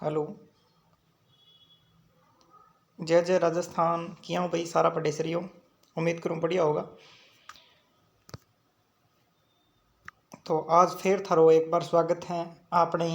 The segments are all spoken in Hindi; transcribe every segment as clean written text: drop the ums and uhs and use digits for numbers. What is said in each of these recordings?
हेलो। जय जय राजस्थान। किया हूँ भाई, सारा पढ़े सही हो। उम्मीद करूँ बढ़िया होगा। तो आज फिर थारो एक बार स्वागत है अपने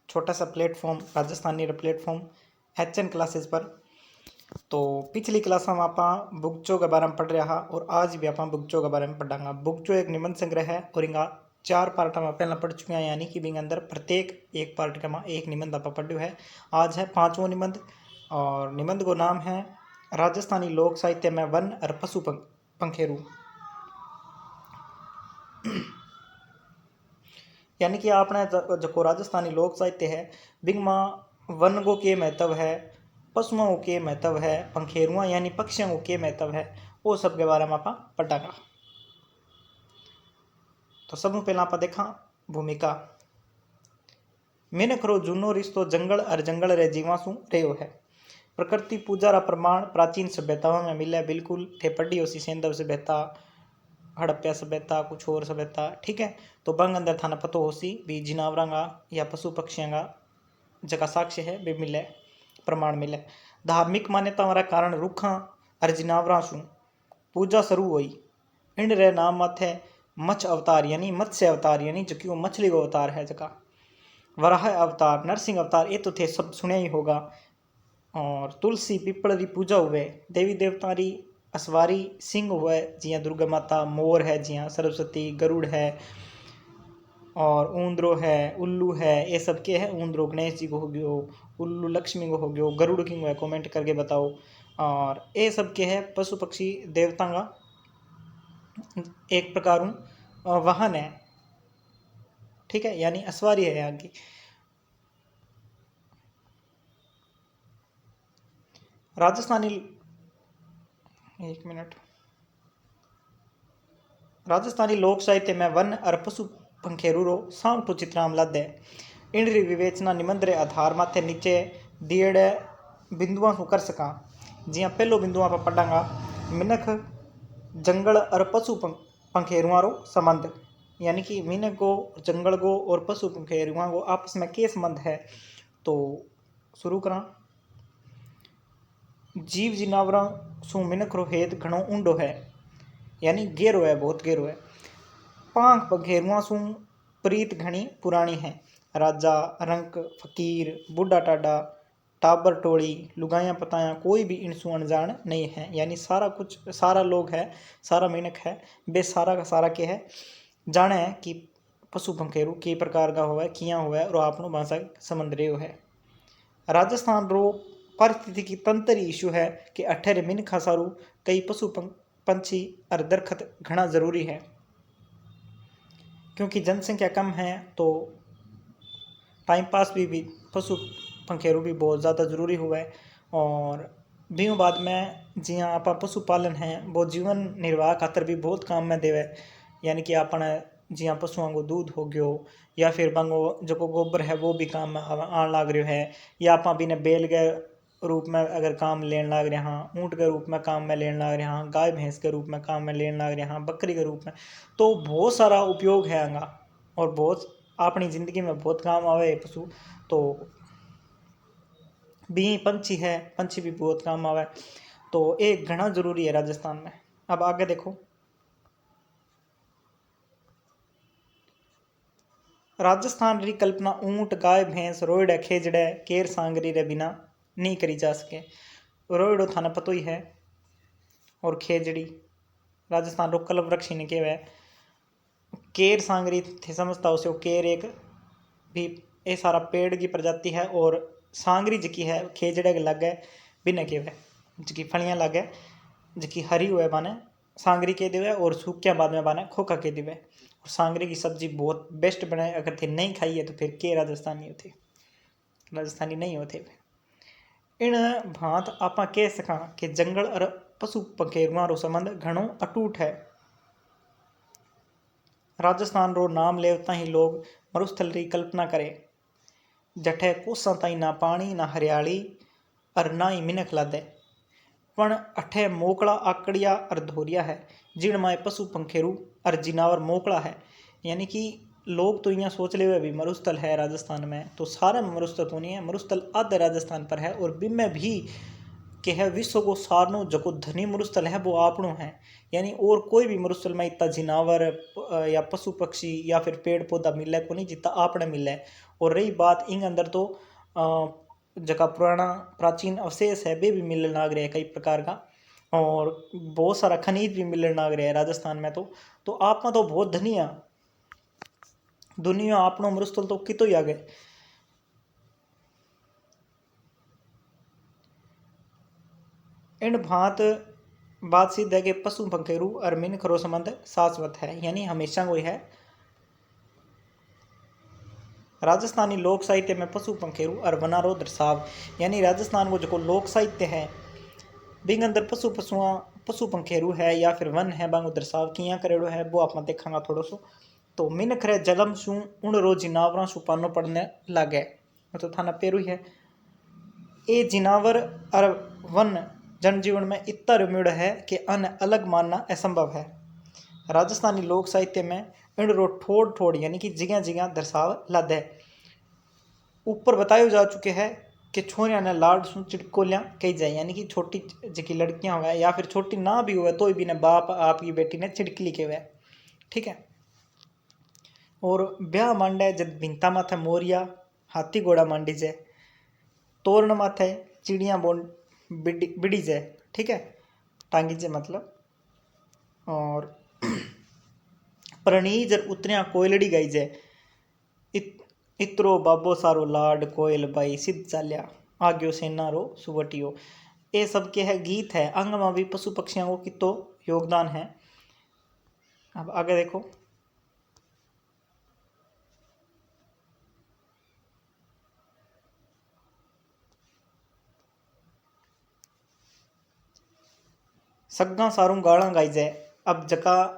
छोटा सा platform Rajasthani platform HN classes पर। तो पिछली क्लास में आप बुकचो के बारे में पढ़ रहा और आज भी आप बुकचो के बारे में पढ़ांगा। बुकचो एक निबंध संग्रह है और इनका 4 पार्ट में पहला पढ़ चुके हैं, यानी कि बिंग अंदर प्रत्येक एक पार्ट का एक निबंध आप पढ़ो है। आज है 5वां निबंध और निबंध को नाम है राजस्थानी लोक साहित्य में वन और पशु पंखेरु। यानी कि आपने जो राजस्थानी लोक साहित्य है बिंग में वन को के महत्व है, पशुओं को के महत्व है, पंखेरुआ यानी पक्षियों को के महत्व है, वो सब के बारे में आप पढ़ांगा। तो सब पहला आप देखा भूमिका। मिनख रो जूनो रिश्तो जंगल और जंगल रे जीवा सु रह्यो है। प्रकृति पूजा रा प्रमाण प्राचीन सभ्यताओं में मिले। बिल्कुल थे पढ़ी हो सी सेंधव सभ्यता, हड़प्पा सभ्यता, कुछ और सभ्यता, ठीक है। तो बंग अंदर थाना पतो हो सी भी जिनावरा का या पशु पक्षियों का जगह साक्ष्य है वे मिले, प्रमाण मिले। धार्मिक मान्यताओं रा कारण रुखा और जिनावरा सु पूजा शुरू हुई। इन रे नाम माथे मत्स्य अवतार यानी मत्स्य अवतार यानी जो कि वो मछली का अवतार है जगह। वराह अवतार, नरसिंह अवतार, ये तो थे सब सुने ही होगा। और तुलसी पीपल की पूजा हुए। देवी देवता री असवारी सिंह हुए, जिया दुर्गा माता, मोर है, जिया सरस्वती, गरुड़ है और ऊंद्रो है, उल्लू है, ये सब के है। ऊंद्रो गणेश जी को हो गयो, उल्लू लक्ष्मी को हो गयो, गरुड़ किंग है, कमेंट करके बताओ। और ये सब के है पशु पक्षी देवता का एक प्रकार वाहन है, ठीक है, यानी असवारी है यहाँ की। राजस्थानी एक मिनट। राजस्थानी लोक साहित्य में वन और पशु पंखेरु रो साउंटो चित्राम लादे। इन री विवेचना निबंध रे आधार माथे नीचे दिएड़े बिंदुओं को कर सका। जिया पहलो बिंदु आप पढ़ांगा मिनख जंगल और पशु पंखेरुआ रो संबंध, यानी कि मिनख को, जंगल को और पशु पंखेरुआ को आपस में के संबंध है। तो शुरू करा। जीव जिनावरा सु मिनख रो हेत घणो ऊंडो है, यानी गेरो है, बहुत गेरो है। पांख पंखेरुआ सु प्रीत घनी पुरानी है। राजा, रंक, फकीर, बुढ़ा टाडा, टाबर टोली, लुगाया पताया, कोई भी इनसु अनजान नहीं है। यानी सारा कुछ, सारा लोग है, सारा मिनक है, बे सारा का सारा के है जाने है कि पशु पंखेरु के प्रकार का हुआ है, किया हुआ है और आपनो भाषा संबंध रहे है। राजस्थान रो पारिस्थितिकी तंत्र इशू है कि 18 मिनखा सारू कई पशु पंछी और दरखत घना जरूरी है, क्योंकि जनसंख्या कम है तो टाइम पास भी पशु पंखेरु भी बहुत ज़्यादा ज़रूरी हुआ है। और बीहू बाद में जिया आप पशुपालन है वो जीवन निर्वाह खातर भी बहुत काम में देवे। यानी कि अपने जिया पशुओं को दूध हो गयो या फिर बंगो जो को गोबर है वो भी काम में आन लाग रहा है, या आप भी ने बैल के रूप में अगर काम लेने लाग रहे हैं, ऊँट के रूप में काम में लेने लाग रहे हैं, गाय भैंस के रूप में काम में लेने लाग रहे हैं, बकरी के रूप में, तो बहुत सारा उपयोग है आंगा और बहुत अपनी ज़िंदगी में बहुत काम आवे पशु। तो भी पंछी है, पंछी भी बहुत काम आवे, तो एक घना जरूरी है राजस्थान में। अब आगे देखो। राजस्थान री कल्पना ऊंट, गाय, भैंस, रोयड़े, खेजड़े, केर सांगरी रे बिना नहीं करी जा सके। रोयड़ो थाना पतो ही है और खेजड़ी राजस्थान रो कल्प वृक्ष ने केवे। केर सांगरी थे समझता हो से केर एक भी ये सारा पेड़ की प्रजाति है और सांगरी जकी है खेजड़े के लागे बिना केवे, जकी फलियां लागे जकी हरी हुए माने सांगरी के देवे और सूखिया बाद में बाने खोखा के देवे। और सांगरी की सब्जी बहुत बेस्ट बने, अगर थे नहीं खाई है तो फिर के राजस्थानी होते, राजस्थानी नहीं होते। इन भांत आपा कह सका कि जंगल और पशु पंखेरुआ रो संबंध घणो अटूट है। राजस्थान रो नाम लेवता ही लोग मरुस्थल री कल्पना करे, जठे कोसा ताई ना पानी ना हरियाली और ना ही मिनख लादे, पण अठे मोकला आकड़िया और धोरिया है जिन माए पशु पंखेरु और जिनावर मोकला है। यानी कि लोग तो यहाँ सोच ले हुए भी मरुस्थल है राजस्थान में, तो सारे में मरुस्थल तो नहीं है, मरुस्थल आधे राजस्थान पर है। और बिन में भी कि है विश्व को सारनो जको धनी मरुस्थल है वो आपनो है। यानी और कोई भी मरुस्थल में इतना जिनावर या पशु पक्षी या फिर पेड़ पौधा मिले को नहीं जितना आपने मिले। और रही बात इन अंदर तो जगह पुराना प्राचीन अवशेष है वे भी मिलने लग रहे हैं कई प्रकार का, और बहुत सारा खनिज भी मिलने लग रहे हैं राजस्थान में। तो आप में तो बहुत धनिया दुनिया आपनो मरुस्थल तो कितो ही आगे। इन भांत बात सिद्ध है कि पशु पंखेरु और मिन खरो संबंध शाश्वत है, यानी हमेशा कोई है। राजस्थानी लोक साहित्य में पशु पंखेरु और वनारो दर्शाव, यानी राजस्थान को जो लोक साहित्य है बिंग अंदर पशु पंखेरु है या फिर वन है बांगो दर्शाव किया करेड़ो है वो आप देखांगा थोड़ो सो। तो मिनख रे जलम सु उन रो जिनावरा सु पानो पड़ने लागे, तो थाना पेरू है। ये जिनावर और वन जनजीवन में इतना रम्योड़ है कि अन अलग मानना असंभव है। राजस्थानी लोक साहित्य में इन रो ठोड़ ठोड़ यानी कि जगह जगह दर्शाव लादे। ऊपर बताए जा चुके हैं कि छोरिया ने लाड सु चिड़कोलियाँ कही जाए, यानी कि छोटी जकी लड़कियां हुआ या फिर छोटी ना भी हुआ तो भी ने बाप आपकी बेटी ने चिड़कली के हुए, ठीक है। और ब्याह मांडे जब भिंता माथे मोरिया हाथी घोड़ा मांडी जाए, तोरण माथे चिड़िया बोन बिड़ी जाए, ठीक है, टांगी जाए मतलब। और प्रणीज उतरिया कोयलड़ी गाई जाए, इतरो बाबो सारो लाड कोयल बाई सिद्ध चाल्या आग्यो सेना रो सुवटियो। ये सब के है गीत है, अंग में भी पशु पक्षियों को कितो योगदान है। अब आगे देखो, सग्गा सारू गाला गाई जाए। अब जका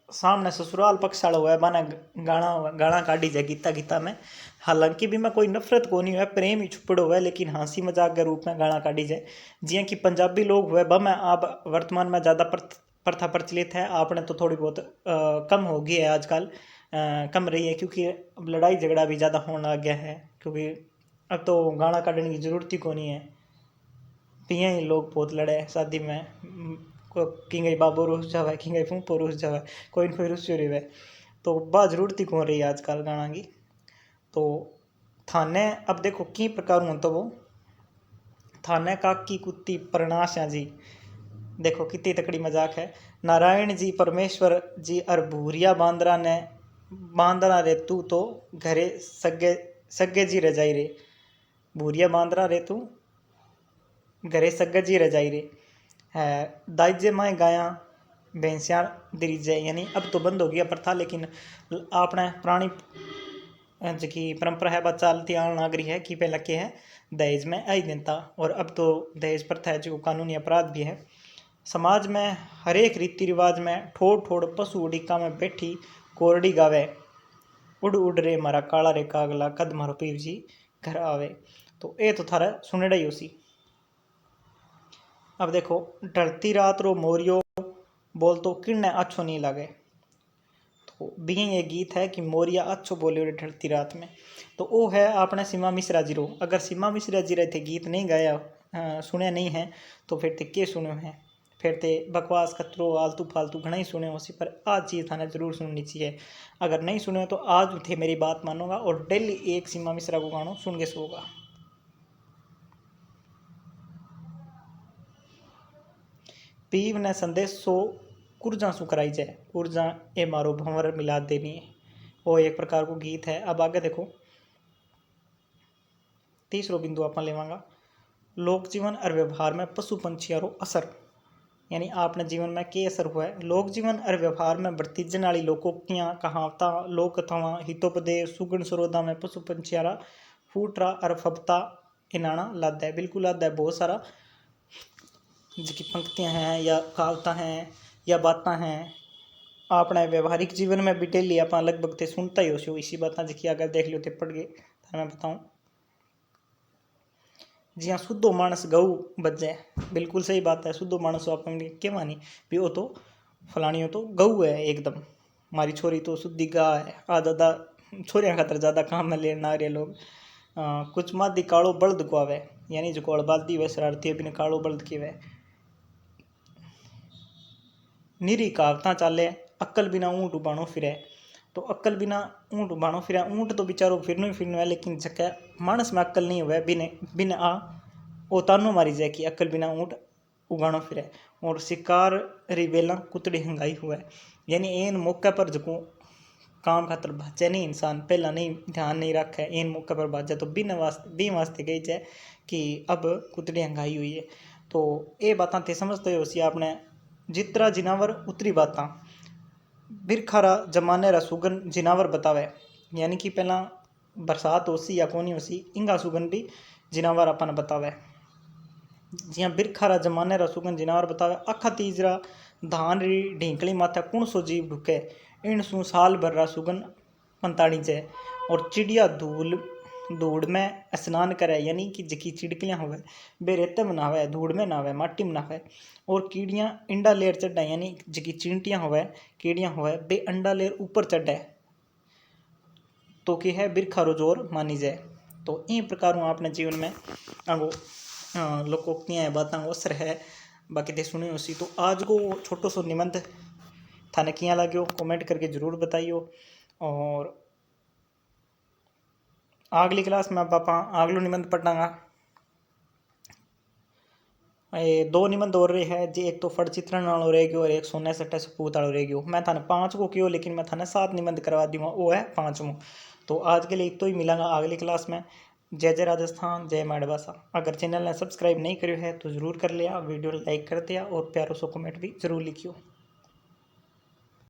सामने ससुराल पक्ष वाला हुआ है बाना गाना काढ़ी जाए गीता गीता में। हालांकि भी मैं कोई नफरत को नहीं हुआ, प्रेम ही छुपड़ो हुआ, लेकिन हंसी मजाक के रूप में गाना काढ़ी जाए। जियां कि पंजाबी लोग हुए बा में आप वर्तमान में ज़्यादा प्रथा प्रचलित है, आपने तो थोड़ी बहुत कम हो गई है आजकल, कम रही है क्योंकि अब लड़ाई झगड़ा भी ज़्यादा होने लग गया है। क्योंकि अब तो गाना काढ़ने की जरूरत ही को नहीं है, पिया ही लोग बहुत लड़े शादी में, कि गई बाबो रुस जावे कि गई फूफो रुस जावे, कोई न कोई रुस्यो रहे, तो बा जरूरत ही कौन रही आजकल गाना की। तो थाने अब देखो की प्रकार हूँ तो वो थाने काकी कुत्ती प्रणाशा जी, देखो कितनी तकड़ी मजाक है। नारायण जी परमेश्वर जी और भूरिया बांदरा ने बांदरा रे तू तो घरे सगे सगे जी रजाई रे, भूरिया बांदरा रे तू घरे सगे जी रजाई रे है। दाइजे माए गाया भैंसिया दरीजे, यानी अब तो बंद हो गया प्रथा, लेकिन आपने पुरानी जी परंपरा है बात चलती आने लग रही है कि पहले के है दहेज में आई देता, और अब तो दहेज प्रथा है जो कानूनी अपराध भी है। समाज में हर एक रीति रिवाज में ठोड़ ठोड़ पशु उड़िका में बैठी कोरड़ी गावे, उड़ उड़ रे मारा काला रे कागला कद मारो पीर जी घर आवे। तो ये तो थारा सुनेड़ा ही उसी। अब देखो, ढलती रात रो मोरियो बोल तो किन्ने अच्छो नहीं लगे, तो भी ये गीत है कि मोरिया अच्छो बोले रे ढलती रात में, तो वो है आपने सीमा मिश्रा जी रो। अगर सीमा मिश्रा जी रहते गीत नहीं गाया सुने नहीं है तो फिर ते के सुने हैं, फिर ते बकवास खतरो आलतू फालतू घना ही सुने उसी। पर आज चीज़ थाने जरूर सुननी चाहिए, अगर नहीं सुने तो आज थे मेरी बात मानूंगा और डेली एक सीमा मिश्रा को गानो सुन के सोगा। पीव ने संदेश सो कुर्जा सु कराई जाए, ऊर्जा ए मारो भंवर मिला देनी है, वो एक प्रकार को गीत है। अब आगे देखो, तीसरो बिंदु आप लेवांगा लोक जीवन और व्यवहार में पशु पंछियों रो असर, यानी आपने जीवन में के असर हुआ है। लोक जीवन और व्यवहार में बरतीजन वाली लोकोक्तियाँ कहावत लोक कथावां हितोपदेश सुगण सरोदा में पशु पंछियारा फूटरा और फबता इनाना लादा है, बिल्कुल लादा है। बहुत सारा जिसकी पंक्तियाँ हैं या कहावतें हैं या बातें हैं आपने व्यवहारिक जीवन में भी डेली आप लगभग ते सुनता ही हो इसी बातें जिसकी अगर देख लियो तो पढ़ गए तो मैं बताऊँ। जी हाँ, शुद्धो मानस गऊ बजे, बिल्कुल सही बात है। शुद्धो मानस आप के मानी भी वो तो फलानी हो तो गऊ है एकदम, मारी छोरी तो शुद्धि गाय है। आ ज़्यादा छोरियां खातर ज़्यादा काम में लेना आ रहे लोग। कुछ मादी कालो बल्द को आवे, यानी जो अड़बादी वे शरारती बिन कालो बल्द की वे। निरी कहावतां चाले, अक्ल बिना ऊँट उबाणो फिरे। तो अक्ल बिना ऊँट उबाणो फिरे, ऊँट तो बेचारो फिरनो ही फिरनो है, लेकिन जके मानस में अक्ल नहीं हुए बिन बिन आ वो तानो मारी जाए कि अक्ल बिना ऊँट उगाणो फिरे। और शिकार री बेला कुतड़ी हंगाई हुए, यानी एन मौके पर जो काम खातर भाजे नहीं इंसान, पहला नहीं ध्यान नहीं रखे, एन मौके पर भाजे तो बिन वास्ते बी वास्ते कही जाए कि अब कुतड़ी हंगाई हुई है। तो ये बातें थे समझते हो सी आपने, जितरा जिनावर उतरी बातां। बिरखारा जमाने रा सुगन जिनावर बतावे, यानी कि पहला बरसात होसी या कोनी होसी इंगा सुगन भी जिनावर अपन बतावे। जियां बिरखारा जमाने रा सुगन जिनावर बतावे, आखा तीजरा धान री ढींकली माथे कुण सो जीव ढुके, इन सू साल भर रा सुगन पंताड़ी जाए। और चिड़िया धूड़ में स्नान करे, यानी कि जकी चिड़कलियाँ होवे बे रेते में नहावे, धूड़ में नहावे, माटी में नहावे। और कीड़ियाँ इंडा लेर चढ़े, यानी जकी चींटियाँ होवे कीड़ियाँ होवे बे अंडा लेर ऊपर चढ़े, तो की है बिरखारो जोर मानी जाए। तो इन प्रकार अपने जीवन में आगो लोकोक्तियाँ बातें असर है। बाकी थे सुनी उसी। तो आज को छोटो सो निबंध थाने किया लाग्यो कमेंट करके जरूर बताइयो। और अगली क्लास में पापा अगलो निबंध पढ़ांगा। ये 2 निबंध और रहे है जी, एक तो फड़ चित्रण वालों रह गयो और एक सोने सट्टे सपूत वालों रह गयो। मैं थाने 5 को कियो, लेकिन मैं थाने 7 निबंध करवा दूंगा, वो है 5वां। तो आज के लिए इतो ही मिलांगा अगली क्लास में। जय जय राजस्थान, जय माड़वासा। अगर चैनल ने सब्सक्राइब नहीं करियो है तो जरूर कर लिया, वीडियो लाइक कर दिया और प्यारो सो कमेंट भी जरूर लिखियो।